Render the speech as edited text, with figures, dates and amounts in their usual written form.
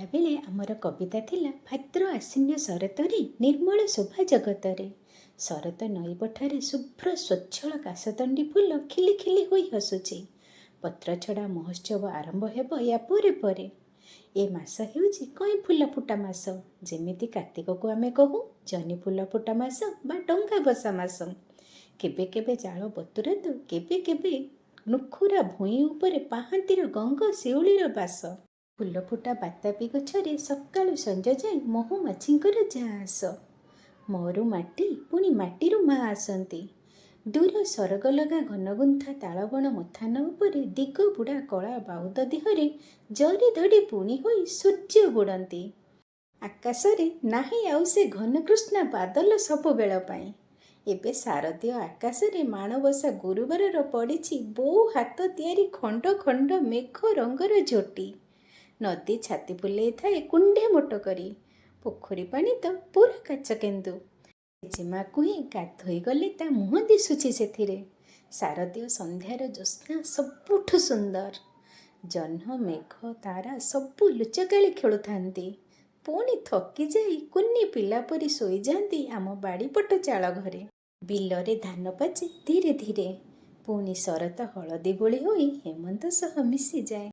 ପିଲାବେଳେ ଆମର କବିତା ଥିଲା ଭାଦ୍ର ଆଶ୍ୱିନ ଶରତରେ ନିର୍ମଳ ଶୋଭା ଜଗତରେ। ଶରତ ନଈବଠାରେ ଶୁଭ୍ର ସ୍ୱଚ୍ଛଳ କାଶତଣ୍ଡି ଫୁଲ ଖିଲି ଖିଲି ହୋଇ ହସୁଛି। ପତ୍ରଛଡ଼ା ମହୋତ୍ସବ ଆରମ୍ଭ ହେବ ୟା ପରେ ପରେ। ଏ ମାସ ହେଉଛି କଇଁ ଫୁଲ ଫୁଟା ମାସ। ଯେମିତି କାର୍ତ୍ତିକକୁ ଆମେ କହୁ ଜହ୍ନି ଫୁଲ ଫୁଟା ମାସ ବା ଡଙ୍ଗା ଭସା ମାସ। କେବେ କେବେ ଜାଳ ବତୁରାନ୍ତୁ, କେବେ କେବେ ନୁଖୁରା ଭୂଇଁ ଉପରେ ପାହାନ୍ତିର ଗଙ୍ଗ ଶିଉଳିର ବାସ। ଫୁଲ ଫୁଟା ବାତାପି ଗଛରେ ସକାଳୁ ସଞ୍ଜ ଯାଏ ମହୁମାଛିଙ୍କର ଯା ଆସ। ମରୁ ମାଟି ପୁଣି ମାଟିରୁ ମା ଆସନ୍ତି। ଦୂର ସରଗ ଲଗା ଘନଗୁନ୍ଥା ତାଳବଣ ମଥାନ ଉପରେ ଦିଗ ବୁଡ଼ା କଳା ବାଉଦ ଦେହରେ ଜରି ଧଡ଼ି ପୁଣି ହୋଇ ସୂର୍ଯ୍ୟ ବୁଡ଼ନ୍ତି। ଆକାଶରେ ନାହିଁ ଆଉ ସେ ଘନକୃଷ୍ଣା ବାଦଲ ସବୁବେଳ ପାଇଁ। ଏବେ ଶାରଦୀୟ ଆକାଶରେ ମାଣବସା ଗୁରୁବାରର ପଡ଼ିଛି ବୋଉ ହାତ ତିଆରି ଖଣ୍ଡ ଖଣ୍ଡ ମେଘ ରଙ୍ଗର ଝୋଟି। ନଦୀ ଛାତି ଫୁଲେଇ ଥାଏ କୁଣ୍ଡେ ମୋଟ କରି। ପୋଖରୀ ପାଣି ତ ପୁରା କାଚ କେନ୍ଦୁ। ଜେଜେମା କୁହେ ଗାଧୋଇ ଗଲେ ତା ମୁହଁ ଦିଶୁଛି ସେଥିରେ। ଶାରଦୀୟ ସନ୍ଧ୍ୟାର ଜ୍ୟୋତ୍ସ୍ନା ସବୁଠୁ ସୁନ୍ଦର। ଜହ୍ନ ମେଘ ତାରା ସବୁ ଲୁଚକାଳି ଖେଳୁଥାନ୍ତି। ପୁଣି ଥକି ଯାଇ କୁନି ପିଲା ପରି ଶୋଇଯାଆନ୍ତି ଆମ ବାଡ଼ିପଟ ଚାଳ ଘରେ। ବିଲରେ ଧାନ ପାଚେ ଧୀରେ ଧୀରେ। ପୁଣି ଶରତ ହଳଦୀ ବୋଳି ହୋଇ ହେମନ୍ତ ସହ ମିଶିଯାଏ।